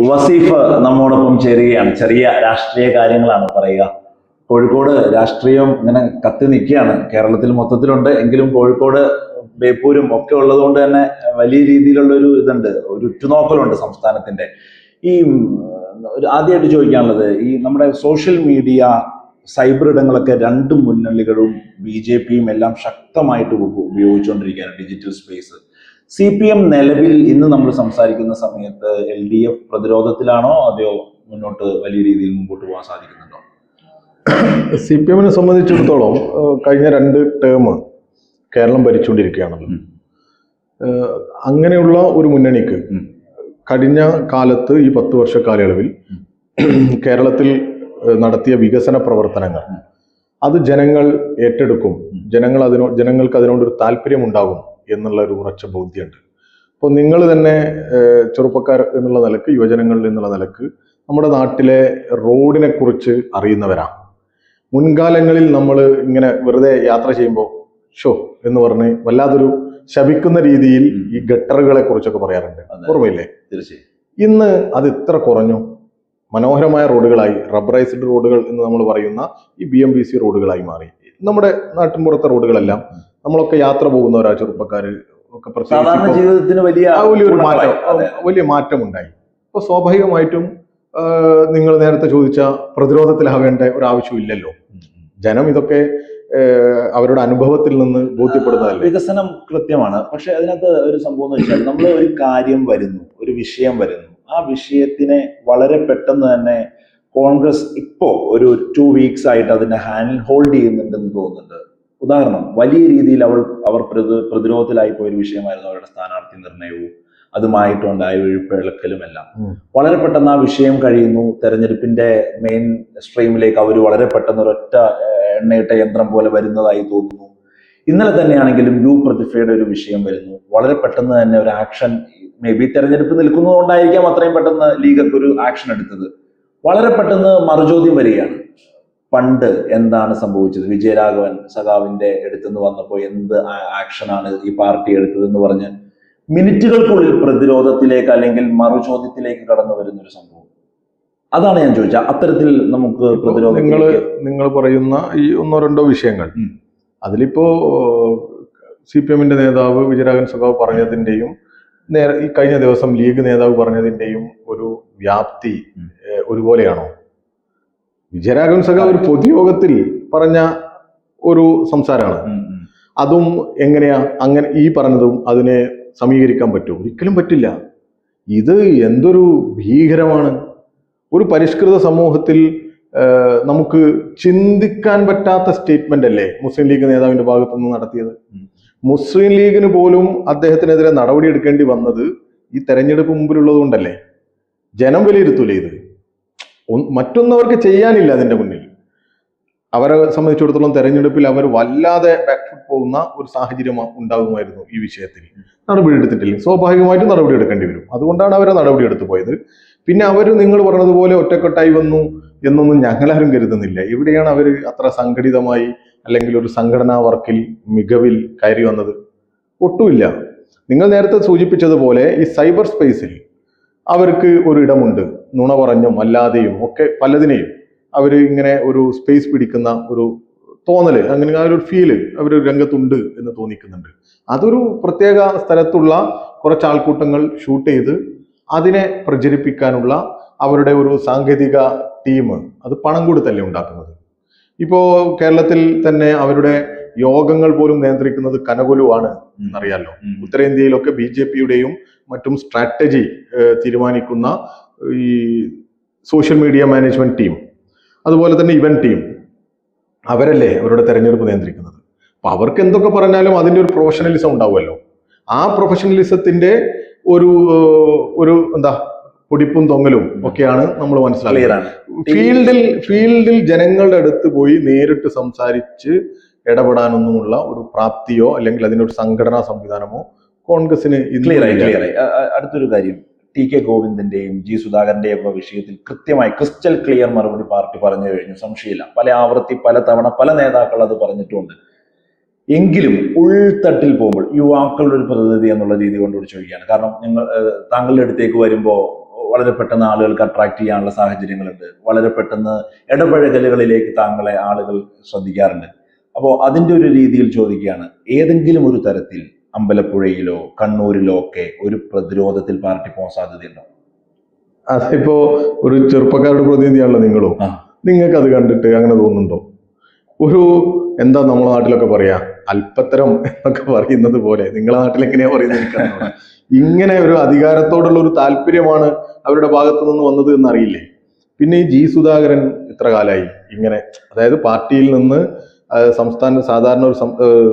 വസീഫ് നമ്മോടൊപ്പം ചേരുകയാണ്. ചെറിയ രാഷ്ട്രീയ കാര്യങ്ങളാണ് പറയുക. കോഴിക്കോട് രാഷ്ട്രീയം ഇങ്ങനെ കത്തി നിൽക്കുകയാണ്. കേരളത്തിൽ മൊത്തത്തിലുണ്ട്, എങ്കിലും കോഴിക്കോട് ബേപ്പൂരും ഒക്കെ ഉള്ളത് കൊണ്ട് തന്നെ വലിയ രീതിയിലുള്ള ഒരു ഇതുണ്ട്, ഒരു ഉറ്റുനോക്കലുണ്ട് സംസ്ഥാനത്തിന്റെ. ഈ ആദ്യമായിട്ട് ചോദിക്കാനുള്ളത്, ഈ നമ്മുടെ സോഷ്യൽ മീഡിയ സൈബർ ഇടങ്ങളൊക്കെ രണ്ട് മുന്നണികളും BJPയും എല്ലാം ശക്തമായിട്ട് ഉപയോഗിച്ചുകൊണ്ടിരിക്കുകയാണ് ഡിജിറ്റൽ സ്പേസ്. CPM നിലവിൽ ഇന്ന് നമ്മൾ സംസാരിക്കുന്ന സമയത്ത് LDF പ്രതിരോധത്തിലാണോ അതെയോ മുന്നോട്ട് വലിയ രീതിയിൽ മുമ്പോട്ട് പോകാൻ സാധിക്കുന്നുണ്ടോ? CPMനെ സംബന്ധിച്ചിടത്തോളം കഴിഞ്ഞ 2 ടേം കേരളം ഭരിച്ചുകൊണ്ടിരിക്കുകയാണല്ലോ. അങ്ങനെയുള്ള ഒരു മുന്നണിക്ക് കഴിഞ്ഞ കാലത്ത് ഈ 10 വർഷ കാലയളവിൽ കേരളത്തിൽ നടത്തിയ വികസന പ്രവർത്തനങ്ങൾ അത് ജനങ്ങൾ ഏറ്റെടുക്കും, ജനങ്ങൾക്ക് അതിനോടൊരു താല്പര്യമുണ്ടാകും എന്നുള്ള ഒരു ഉറച്ച ബോധ്യമുണ്ട്. അപ്പോൾ നിങ്ങൾ തന്നെ ചെറുപ്പക്കാർ എന്നുള്ള നിലക്ക്, യുവജനങ്ങൾ എന്നുള്ള നിലക്ക് നമ്മുടെ നാട്ടിലെ റോഡിനെ കുറിച്ച് അറിയുന്നവരാണ്. മുൻകാലങ്ങളിൽ നമ്മൾ ഇങ്ങനെ വെറുതെ യാത്ര ചെയ്യുമ്പോൾ ഷോ എന്ന് പറഞ്ഞ് വല്ലാതൊരു ശപിക്കുന്ന രീതിയിൽ ഈ ഗട്ടറുകളെ കുറിച്ചൊക്കെ പറയാറുണ്ട്, ഓർമ്മയില്ലേ? തീർച്ചയായും. ഇന്ന് അത് ഇത്ര കുറഞ്ഞു, മനോഹരമായ റോഡുകളായി, റബ്ബറൈസ്ഡ് റോഡുകൾ എന്ന് നമ്മൾ പറയുന്ന ഈ BMBC റോഡുകളായി മാറി. നമ്മുടെ നാട്ടിൻപുറത്തെ റോഡുകളെല്ലാം നമ്മളൊക്കെ യാത്ര പോകുന്നവരാ, ചെറുപ്പക്കാര് ഒക്കെ പ്രത്യേകിച്ച് ജീവിതത്തിന് വലിയ മാറ്റം ഉണ്ടായി. അപ്പൊ സ്വാഭാവികമായിട്ടും നിങ്ങൾ നേരത്തെ ചോദിച്ച പ്രതിരോധത്തിലാവേണ്ട ഒരു ആവശ്യമില്ലല്ലോ. ജനം ഇതൊക്കെ അവരുടെ അനുഭവത്തിൽ നിന്ന് ബോധ്യപ്പെടുന്നതല്ല. വികസനം കൃത്യമാണ്, പക്ഷെ അതിനകത്ത് ഒരു സംഭവം എന്ന് വെച്ചാൽ, നമ്മൾ ഒരു കാര്യം വരുന്നു, ഒരു വിഷയം വരുന്നു, ആ വിഷയത്തിനെ വളരെ പെട്ടെന്ന് തന്നെ കോൺഗ്രസ് ഇപ്പോ ഒരു 2 വീക്സ് ആയിട്ട് അതിനെ ഹാൻഡിൽ ഹോൾഡ് ചെയ്യുന്നുണ്ടെന്ന് തോന്നുന്നുണ്ട്. ഉദാഹരണം, വലിയ രീതിയിൽ അവർ പ്രതിരോധത്തിലായി പോയൊരു വിഷയമായിരുന്നു അവരുടെ സ്ഥാനാർത്ഥി നിർണയവും അതുമായിട്ടുണ്ടായ ഒഴിപ്പിളക്കലും എല്ലാം. വളരെ പെട്ടെന്ന് ആ വിഷയം കഴിയുന്നു, തെരഞ്ഞെടുപ്പിന്റെ മെയിൻ സ്ട്രീമിലേക്ക് അവർ വളരെ പെട്ടെന്ന് ഒരൊറ്റ എണ്ണയിട്ട യന്ത്രം പോലെ വരുന്നതായി തോന്നുന്നു. ഇന്നലെ തന്നെയാണെങ്കിലും പ്രതിഭയുടെ ഒരു വിഷയം വരുന്നു, വളരെ പെട്ടെന്ന് തന്നെ ഒരു ആക്ഷൻ. മേ ബി തെരഞ്ഞെടുപ്പ് നിൽക്കുന്നതുകൊണ്ടായിരിക്കാം അത്രയും പെട്ടെന്ന് ലീഗൊക്കെ ഒരു ആക്ഷൻ എടുത്തത്. വളരെ പെട്ടെന്ന് മറുചോദ്യം വരികയാണ്. പണ്ട് എന്താണ് സംഭവിച്ചത്, വിജയരാഘവൻ സഖാവിന്റെ അടുത്തുനിന്ന് വന്നപ്പോൾ എന്ത് ആക്ഷനാണ് ഈ പാർട്ടി എടുത്തതെന്ന് പറഞ്ഞ് മിനിറ്റുകൾക്കുള്ളിൽ പ്രതിരോധത്തിലേക്ക് അല്ലെങ്കിൽ മറുചോദ്യത്തിലേക്ക് കടന്നു വരുന്ന ഒരു സംഭവം. അതാണ് ഞാൻ ചോദിച്ചത്. അത്തരത്തിൽ നമുക്ക് പ്രതിരോധം, നിങ്ങൾ പറയുന്ന ഈ 1-2 വിഷയങ്ങൾ, അതിലിപ്പോ CPMന്റെ നേതാവ് വിജയരാഘവൻ സഖാവ് പറഞ്ഞതിന്റെയും ഈ കഴിഞ്ഞ ദിവസം ലീഗ് നേതാവ് പറഞ്ഞതിന്റെയും ഒരു വ്യാപ്തി ഒരുപോലെയാണോ? വിജയരാഘവൻ സഖാവ് ഒരു പൊതുയോഗത്തിൽ പറഞ്ഞ ഒരു സംസാരമാണ്. അതും എങ്ങനെയാ അങ്ങനെ ഈ പറഞ്ഞതും അതിനെ സമീകരിക്കാൻ പറ്റുമോ? ഒരിക്കലും പറ്റില്ല. ഇത് എന്തൊരു ഭീകരമാണ്. ഒരു പരിഷ്കൃത സമൂഹത്തിൽ നമുക്ക് ചിന്തിക്കാൻ പറ്റാത്ത സ്റ്റേറ്റ്മെന്റ് അല്ലേ മുസ്ലിം ലീഗ് നേതാവിന്റെ ഭാഗത്തുനിന്ന് നടത്തിയത്? മുസ്ലിം ലീഗിന് പോലും അദ്ദേഹത്തിനെതിരെ നടപടി എടുക്കേണ്ടി വന്നത് ഈ തെരഞ്ഞെടുപ്പ് മുമ്പിലുള്ളത് കൊണ്ടല്ലേ? ജനം വിലയിരുത്തൂലേ ഇത്? മറ്റൊന്നും അവർക്ക് ചെയ്യാനില്ല അതിന്റെ മുന്നിൽ. അവരെ സംബന്ധിച്ചിടത്തോളം തെരഞ്ഞെടുപ്പിൽ അവർ വല്ലാതെ ബാക്ക്ഫുട്ട് പോകുന്ന ഒരു സാഹചര്യം ഉണ്ടാകുമായിരുന്നു. ഈ വിഷയത്തിൽ നടപടി എടുത്തിട്ടില്ല, സ്വാഭാവികമായിട്ടും നടപടി എടുക്കേണ്ടി വരും. അതുകൊണ്ടാണ് അവരെ നടപടി എടുത്തു പോയത്. പിന്നെ അവർ നിങ്ങൾ പറഞ്ഞതുപോലെ ഒറ്റക്കെട്ടായി വന്നു എന്നൊന്നും ഞങ്ങളാരും കരുതുന്നില്ല. ഇവിടെയാണ് അവർ അത്ര സംഘടിതമായി അല്ലെങ്കിൽ ഒരു സംഘടനാ വർക്കിൽ മികവിൽ കയറി വന്നത്? ഒട്ടുമില്ല. നിങ്ങൾ നേരത്തെ സൂചിപ്പിച്ചതുപോലെ ഈ സൈബർ സ്പേസിൽ അവർക്ക് ഒരു ഇടമുണ്ട്. നുണ പറഞ്ഞും അല്ലാതെയും ഒക്കെ പലതിനെയും അവർ ഇങ്ങനെ ഒരു സ്പേസ് പിടിക്കുന്ന ഒരു തോന്നല്, അങ്ങനെ ആ ഒരു ഫീല് അവർ രംഗത്തുണ്ട് എന്ന് തോന്നിക്കുന്നുണ്ട്. അതൊരു പ്രത്യേക സ്ഥലത്തുള്ള കുറച്ച് ആൾക്കൂട്ടങ്ങൾ ഷൂട്ട് ചെയ്ത് അതിനെ പ്രചരിപ്പിക്കാനുള്ള അവരുടെ ഒരു സാങ്കേതിക ടീം അത് പണം കൊടുത്തല്ലേ ഉണ്ടാക്കുന്നത്. ഇപ്പോ കേരളത്തിൽ തന്നെ അവരുടെ യോഗങ്ങൾ പോലും നിയന്ത്രിക്കുന്നത് കനകൊലുവാണ് എന്നറിയാലോ. ഉത്തരേന്ത്യയിലൊക്കെ BJPയുടെയും മറ്റും സ്ട്രാറ്റജി തീരുമാനിക്കുന്ന ഈ സോഷ്യൽ മീഡിയ മാനേജ്മെന്റ് ടീം, അതുപോലെ തന്നെ ഇവന്റ് ടീം, അവരല്ലേ അവരുടെ തെരഞ്ഞെടുപ്പ് നിയന്ത്രിക്കുന്നത്. അപ്പൊ അവർക്ക് എന്തൊക്കെ പറഞ്ഞാലും അതിന്റെ ഒരു പ്രൊഫഷണലിസം ഉണ്ടാവുമല്ലോ. ആ പ്രൊഫഷണലിസത്തിന്റെ ഒരു എന്താ പൊടിപ്പും തൊങ്ങലും ഒക്കെയാണ് നമ്മൾ മനസ്സിലാക്കുന്നത്. ഫീൽഡിൽ ജനങ്ങളുടെ അടുത്ത് പോയി നേരിട്ട് സംസാരിച്ച് ഇടപെടാനൊന്നുമുള്ള ഒരു പ്രാപ്തിയോ അല്ലെങ്കിൽ അതിനൊരു സംഘടനാ സംവിധാനമോ കോൺഗ്രസിന് അടുത്തൊരു കാര്യം, TK ഗോവിന്ദന്റെയും G സുധാകരന്റെയും ഒക്കെ വിഷയത്തിൽ കൃത്യമായി ക്രിസ്റ്റൽ ക്ലിയർ മറുപടി പാർട്ടി പറഞ്ഞു കഴിഞ്ഞു, സംശയമില്ല. പല ആവർത്തി പല തവണ പല നേതാക്കൾ അത് പറഞ്ഞിട്ടുണ്ട്. എങ്കിലും ഉൾത്തട്ടിൽ പോകുമ്പോൾ യുവാക്കളുടെ ഒരു പ്രതിനിധി എന്നുള്ള രീതി കൊണ്ടുകൂടി ചോദിക്കുകയാണ്. കാരണം താങ്കളുടെ അടുത്തേക്ക് വരുമ്പോൾ വളരെ പെട്ടെന്ന് ആളുകൾക്ക് അട്രാക്ട് ചെയ്യാനുള്ള സാഹചര്യങ്ങളുണ്ട്. വളരെ പെട്ടെന്ന് ഇടപഴകലുകളിലേക്ക് താങ്കളെ ആളുകൾ ശ്രദ്ധിക്കാറുണ്ട്. അപ്പോൾ അതിന്റെ ഒരു രീതിയിൽ ചോദിക്കുകയാണ്, ഏതെങ്കിലും ഒരു തരത്തിൽ അമ്പലപ്പുഴയിലോ കണ്ണൂരിലോ ഒക്കെ ഒരു പ്രതിരോധത്തിൽ പാർട്ടി പോകാൻ സാധ്യതയുണ്ടോ? അതിപ്പോ ഒരു ചെറുപ്പക്കാരുടെ പ്രതിനിധിയാണല്ലോ നിങ്ങളും. ആ. നിങ്ങൾക്ക് അത് കണ്ടിട്ട് അങ്ങനെ തോന്നുന്നുണ്ടോ? ഒരു എന്താ നമ്മളെ നാട്ടിലൊക്കെ പറയാ, അല്പത്തരം എന്നൊക്കെ പറയുന്നത് പോലെ, നിങ്ങളെ നാട്ടിൽ എങ്ങനെയാ പറയുന്നത് എനിക്കറിയില്ല. ഇങ്ങനെ ഒരു അധികാരത്തോടുള്ള ഒരു താല്പര്യമാണ് അവരുടെ ഭാഗത്തു നിന്ന് വന്നത് എന്നറിയില്ലേ? പിന്നെ ഈ ജി സുധാകരൻ ഇത്ര കാലമായി ഇങ്ങനെ, അതായത് പാർട്ടിയിൽ നിന്ന് സാധാരണ ഒരു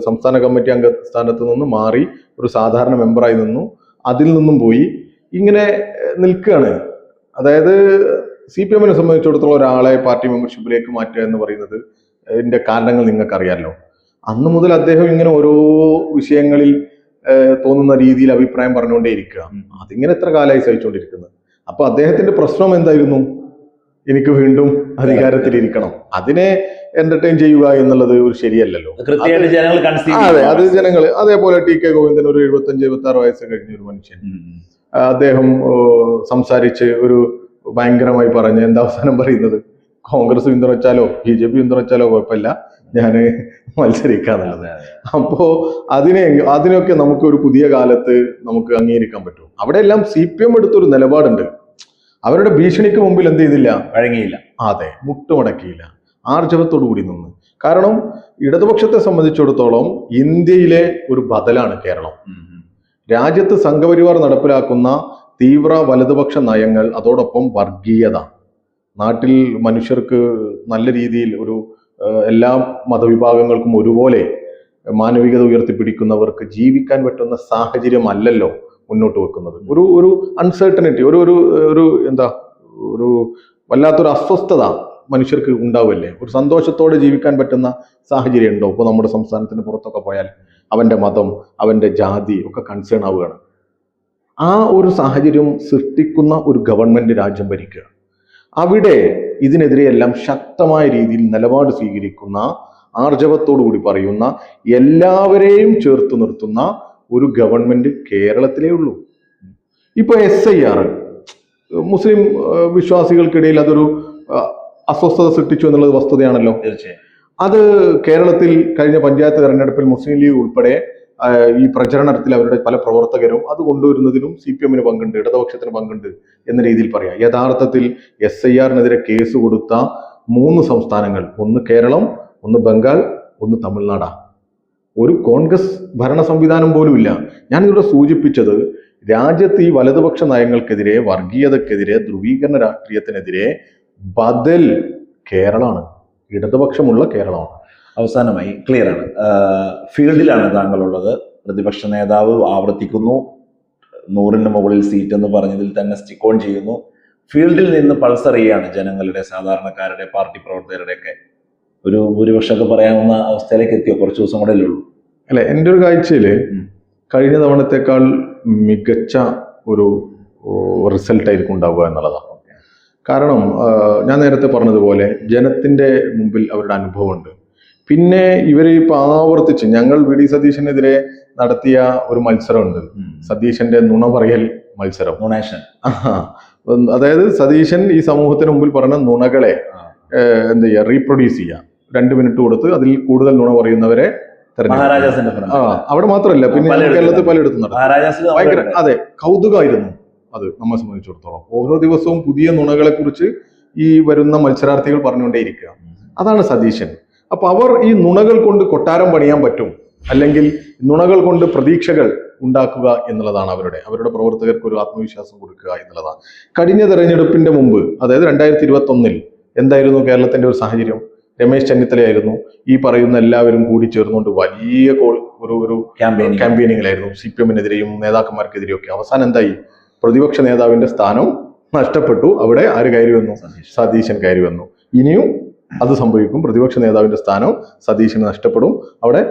സംസ്ഥാന കമ്മിറ്റി അംഗ സ്ഥാനത്ത് നിന്ന് മാറി ഒരു സാധാരണ മെമ്പറായി നിന്നു, അതിൽ നിന്നും പോയി ഇങ്ങനെ നിൽക്കുകയാണ്. അതായത് CPM സംബന്ധിച്ചിടത്തോളം ഒരാളെ പാർട്ടി മെമ്പർഷിപ്പിലേക്ക് മാറ്റുക എന്ന് പറയുന്നത് ഇതിന്റെ കാരണങ്ങൾ നിങ്ങൾക്കറിയാമല്ലോ. അന്ന് മുതൽ അദ്ദേഹം ഇങ്ങനെ ഓരോ വിഷയങ്ങളിൽ തോന്നുന്ന രീതിയിൽ അഭിപ്രായം പറഞ്ഞുകൊണ്ടേയിരിക്കുക. അതിങ്ങനെ എത്ര കാലമായി സഹിച്ചുകൊണ്ടിരിക്കുന്നത്. അപ്പൊ അദ്ദേഹത്തിന്റെ പ്രശ്നം എന്തായിരുന്നു? എനിക്ക് വീണ്ടും അധികാരത്തിലിരിക്കണം. അതിനെ എന്റർടൈൻ ചെയ്യുക എന്നുള്ളത് ഒരു ശരിയല്ലല്ലോ. അതെ, അത് ജനങ്ങൾ. അതേപോലെ TK ഗോവിന്ദൻ ഒരു 75-76 വയസ്സ് കഴിഞ്ഞ ഒരു മനുഷ്യൻ, അദ്ദേഹം സംസാരിച്ച് ഒരു ഭയങ്കരമായി പറഞ്ഞ് എന്താ അവസാനം പറയുന്നത്, കോൺഗ്രസ് പിന്തുണച്ചാലോ BJP പിന്തുണച്ചാലോ കുഴപ്പമില്ല, ഞാന് മത്സരിക്കാന്നുള്ളത്. അപ്പോ അതിനൊക്കെ നമുക്ക് ഒരു പുതിയ കാലത്ത് നമുക്ക് അംഗീകരിക്കാൻ പറ്റും. അവിടെ എല്ലാം CPM എടുത്തൊരു നിലപാടുണ്ട്. അവരുടെ ഭീഷണിക്ക് മുമ്പിൽ എന്ത് ചെയ്തില്ല? വഴങ്ങിയില്ല. അതെ, മുട്ടുമടക്കിയില്ല, ആർജവത്തോടു കൂടി നിന്ന്. കാരണം ഇടതുപക്ഷത്തെ സംബന്ധിച്ചിടത്തോളം ഇന്ത്യയിലെ ഒരു ബദലാണ് കേരളം. രാജ്യത്ത് സംഘപരിവാർ നടപ്പിലാക്കുന്ന തീവ്ര വലതുപക്ഷ നയങ്ങൾ, അതോടൊപ്പം വർഗീയത, നാട്ടിൽ മനുഷ്യർക്ക് നല്ല രീതിയിൽ ഒരു എല്ലാ മതവിഭാഗങ്ങൾക്കും ഒരുപോലെ മാനവികത ഉയർത്തിപ്പിടിക്കുന്നവർക്ക് ജീവിക്കാൻ പറ്റുന്ന സാഹചര്യം അല്ലല്ലോ മുന്നോട്ട് വെക്കുന്നത്. ഒരു അൺസർട്ടനിറ്റി, ഒരു എന്താ, ഒരു വല്ലാത്തൊരു അസ്വസ്ഥത മനുഷ്യർക്ക് ഉണ്ടാവില്ലേ? ഒരു സന്തോഷത്തോടെ ജീവിക്കാൻ പറ്റുന്ന സാഹചര്യം ഉണ്ടോ? ഇപ്പൊ നമ്മുടെ സംസ്ഥാനത്തിന് പുറത്തൊക്കെ പോയാൽ അവന്റെ മതം, അവന്റെ ജാതി ഒക്കെ കൺസേൺ ആവുകയാണ്. ആ ഒരു സാഹചര്യം സൃഷ്ടിക്കുന്ന ഒരു ഗവൺമെന്റ് രാജ്യം ഭരിക്കുക. അവിടെ ഇതിനെതിരെയെല്ലാം ശക്തമായ രീതിയിൽ നിലപാട് സ്വീകരിക്കുന്ന, ആർജവത്തോടു കൂടി പറയുന്ന, എല്ലാവരെയും ചേർത്ത് നിർത്തുന്ന ഒരു ഗവൺമെന്റ് കേരളത്തിലേ ഉള്ളൂ. ഇപ്പൊ SIR മുസ്ലിം വിശ്വാസികൾക്കിടയിൽ അതൊരു അസ്വസ്ഥത സൃഷ്ടിച്ചു എന്നുള്ളത് വസ്തുതയാണല്ലോ. തീർച്ചയായും. അത് കേരളത്തിൽ കഴിഞ്ഞ പഞ്ചായത്ത് തെരഞ്ഞെടുപ്പിൽ മുസ്ലിം ലീഗ് ഉൾപ്പെടെ ഈ പ്രചരണത്തിൽ അവരുടെ പല പ്രവർത്തകരും അത് കൊണ്ടുവരുന്നതിനും CPM പങ്കുണ്ട്, ഇടതുപക്ഷത്തിന് പങ്കുണ്ട് എന്ന രീതിയിൽ പറയാം. യഥാർത്ഥത്തിൽ SIR-നെതിരെ കേസ് കൊടുത്ത 3 സംസ്ഥാനങ്ങൾ, ഒന്ന് കേരളം, ഒന്ന് ബംഗാൾ, ഒന്ന് തമിഴ്നാടാ. ഒരു കോൺഗ്രസ് ഭരണ സംവിധാനം പോലും ഇല്ല. ഞാനിവിടെ സൂചിപ്പിച്ചത്, രാജ്യത്ത് ഈ വലതുപക്ഷ നയങ്ങൾക്കെതിരെ, വർഗീയതക്കെതിരെ, ധ്രുവീകരണ രാഷ്ട്രീയത്തിനെതിരെ ബദൽ കേരളമാണ്, ഇടതുപക്ഷമുള്ള കേരളമാണ്. അവസാനമായി, ക്ലിയർ ആണ്, ഫീൽഡിലാണ് താങ്കളുള്ളത്. പ്രതിപക്ഷ നേതാവ് ആവർത്തിക്കുന്നു, 100-ന് മുകളിൽ സീറ്റ് എന്ന് പറഞ്ഞതിൽ തന്നെ സ്റ്റിക്ക് ഓൺ ചെയ്യുന്നു. ഫീൽഡിൽ നിന്ന് പൾസറിയാണ് ജനങ്ങളുടെ, സാധാരണക്കാരുടെ, പാർട്ടി പ്രവർത്തകരുടെ ഒക്കെ ഒരു ഭൂരിപക്ഷമൊക്കെ പറയാവുന്ന അവസ്ഥയിലേക്ക് എത്തിയോ? കുറച്ച് ദിവസം കൂടെ ഉള്ളൂ. അല്ലെ, എൻ്റെ ഒരു കാഴ്ചയില് കഴിഞ്ഞ തവണത്തേക്കാൾ മികച്ച ഒരു റിസൾട്ട് ആയിരിക്കും ഉണ്ടാവുക എന്നുള്ളതാണ്. കാരണം ഞാൻ നേരത്തെ പറഞ്ഞതുപോലെ ജനത്തിന്റെ മുമ്പിൽ അവരുടെ അനുഭവമുണ്ട്. പിന്നെ ഇവര് ഇപ്പൊ ആവർത്തിച്ച്, ഞങ്ങൾ VD സതീശനെതിരെ നടത്തിയ ഒരു മത്സരമുണ്ട്, സതീശന്റെ നുണ പറയൽ മത്സരം, ഡൊണേഷൻ. അതായത് സതീശൻ ഈ സമൂഹത്തിന് മുമ്പിൽ പറഞ്ഞ നുണകളെ എന്ത് ചെയ്യുക, റീപ്രൊഡ്യൂസ് ചെയ്യുക. 2 മിനിറ്റ് കൊടുത്ത് അതിൽ കൂടുതൽ നുണ പറയുന്നവരെ തെരഞ്ഞെടുക്കുക. അവിടെ മാത്രമല്ല, പിന്നെ കേരളത്തിൽ പലയിടത്തും നടത്തും. ഭയങ്കര, അതെ, കൗതുകമായിരുന്നു അത് നമ്മെ സംബന്ധിച്ചിടത്തോളം. ഓരോ ദിവസവും പുതിയ നുണകളെ കുറിച്ച് ഈ വരുന്ന മത്സരാർത്ഥികൾ പറഞ്ഞുകൊണ്ടേയിരിക്കുക. അതാണ് സതീശൻ. അപ്പൊ അവർ ഈ നുണകൾ കൊണ്ട് കൊട്ടാരം പണിയാൻ പറ്റും, അല്ലെങ്കിൽ നുണകൾ കൊണ്ട് പ്രതീക്ഷകൾ ഉണ്ടാക്കുക എന്നുള്ളതാണ് അവരുടെ പ്രവർത്തകർക്ക് ഒരു ആത്മവിശ്വാസം കൊടുക്കുക എന്നുള്ളതാണ്. കഴിഞ്ഞ തെരഞ്ഞെടുപ്പിന്റെ മുമ്പ്, അതായത് 2021-ൽ എന്തായിരുന്നു കേരളത്തിന്റെ ഒരു സാഹചര്യം? രമേശ് ചെന്നിത്തലയായിരുന്നു ഈ പറയുന്ന എല്ലാവരും കൂടി ചേർന്നുകൊണ്ട് വലിയ ഒരു ക്യാമ്പയിനിങ്ങിലായിരുന്നു, CPM-നെതിരെയും നേതാക്കന്മാർക്കെതിരെയും ഒക്കെ. അവസാനം എന്തായി? പ്രതിപക്ഷ നേതാവിന്റെ സ്ഥാനം നഷ്ടപ്പെട്ടു. അവിടെ ആര് കയറി വന്നു? സതീശൻ കയറി വന്നു. ഇനിയും അത് സംഭവിക്കും. പ്രതിപക്ഷ നേതാവിന്റെ സ്ഥാനം സതീശന് നഷ്ടപ്പെടും. അവിടെ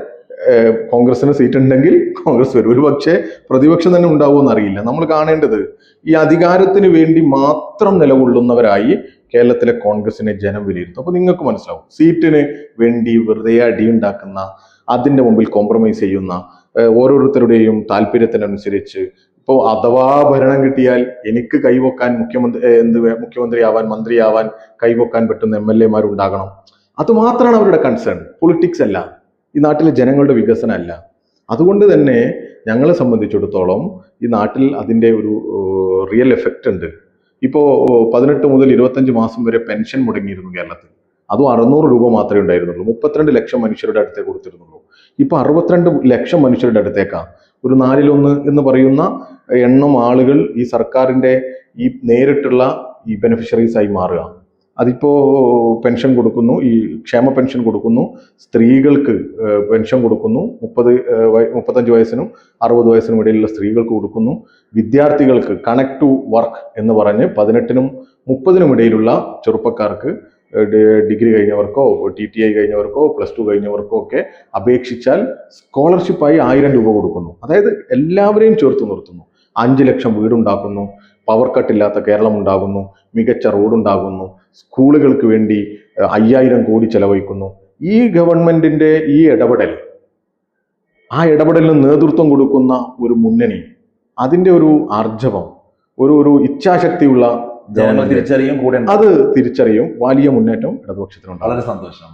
കോൺഗ്രസിന് സീറ്റ് ഉണ്ടെങ്കിൽ കോൺഗ്രസ് വരും. ഒരു പക്ഷേ പ്രതിപക്ഷം തന്നെ ഉണ്ടാവുമെന്ന് അറിയില്ല. നമ്മൾ കാണേണ്ടത്, ഈ അധികാരത്തിന് വേണ്ടി മാത്രം നിലകൊള്ളുന്നവരായി കേരളത്തിലെ കോൺഗ്രസിനെ ജനം വിലയിരുത്തും. അപ്പൊ നിങ്ങൾക്ക് മനസ്സിലാവും, സീറ്റിന് വേണ്ടി വെറുതെ അടിയുണ്ടാക്കുന്ന, അതിന്റെ മുമ്പിൽ കോംപ്രമൈസ് ചെയ്യുന്ന, ഓരോരുത്തരുടെയും താല്പര്യത്തിനനുസരിച്ച് ഇപ്പോൾ അഥവാ ഭരണം കിട്ടിയാൽ എനിക്ക് കൈവക്കാൻ മുഖ്യമന്ത്രിയാവാൻ, മന്ത്രിയാവാൻ കൈവക്കാൻ പറ്റുന്ന MLA ഉണ്ടാകണം. അതുമാത്രമാണ് അവരുടെ കൺസേൺ. പൊളിറ്റിക്സ് അല്ല, ഈ നാട്ടിലെ ജനങ്ങളുടെ വികസനമല്ല. അതുകൊണ്ട് തന്നെ ഞങ്ങളെ സംബന്ധിച്ചിടത്തോളം ഈ നാട്ടിൽ അതിൻ്റെ ഒരു റിയൽ എഫക്റ്റ് ഉണ്ട്. ഇപ്പോൾ 18 മുതൽ 25 മാസം വരെ പെൻഷൻ മുടങ്ങിയിരുന്നു കേരളത്തിൽ. അതും 600 രൂപ മാത്രമേ ഉണ്ടായിരുന്നുള്ളൂ. 32 ലക്ഷം മനുഷ്യരുടെ അടുത്തേ കൊടുത്തിരുന്നുള്ളൂ. ഇപ്പൊ 62 ലക്ഷം മനുഷ്യരുടെ അടുത്തേക്കാണ്. ഒരു 4/1 എന്ന് പറയുന്ന എണ്ണം ആളുകൾ ഈ സർക്കാരിന്റെ ഈ നേരിട്ടുള്ള ഈ ബെനിഫിഷ്യറീസ് ആയി മാറുക. അതിപ്പോ പെൻഷൻ കൊടുക്കുന്നു, ഈ ക്ഷേമ പെൻഷൻ കൊടുക്കുന്നു, സ്ത്രീകൾക്ക് പെൻഷൻ കൊടുക്കുന്നു, 35 വയസ്സിനും 60 വയസ്സിനും ഇടയിലുള്ള സ്ത്രീകൾക്ക് കൊടുക്കുന്നു, വിദ്യാർത്ഥികൾക്ക് കണക്ട് ടു വർക്ക് എന്ന് പറഞ്ഞ് 18നും 30നും ഇടയിലുള്ള ചെറുപ്പക്കാർക്ക് ഡിഗ്രി കഴിഞ്ഞവർക്കോ TTI കഴിഞ്ഞവർക്കോ +2 കഴിഞ്ഞവർക്കോ ഒക്കെ അപേക്ഷിച്ചാൽ സ്കോളർഷിപ്പായി 1000 രൂപ കൊടുക്കുന്നു. അതായത് എല്ലാവരെയും ചേർത്ത് നിർത്തുന്നു. 5 ലക്ഷം വീടുണ്ടാക്കുന്നു, പവർ കട്ടില്ലാത്ത കേരളം ഉണ്ടാകുന്നു, മികച്ച റോഡുണ്ടാകുന്നു, സ്കൂളുകൾക്ക് വേണ്ടി 5000 കോടി ചെലവഴിക്കുന്നു. ഈ ഗവൺമെന്റിന്റെ ഈ ഇടപെടൽ, ആ ഇടപെടലിന് നേതൃത്വം കൊടുക്കുന്ന ഒരു മുന്നണി, അതിന്റെ ഒരു ആർജവം, ഒരു ഇച്ഛാശക്തിയുള്ള ജനങ്ങൾ തിരിച്ചറിയും, കൂടെ അത് തിരിച്ചറിയും. വലിയ മുന്നേറ്റം ഇടതുപക്ഷത്തിനുണ്ട്. വളരെ സന്തോഷം.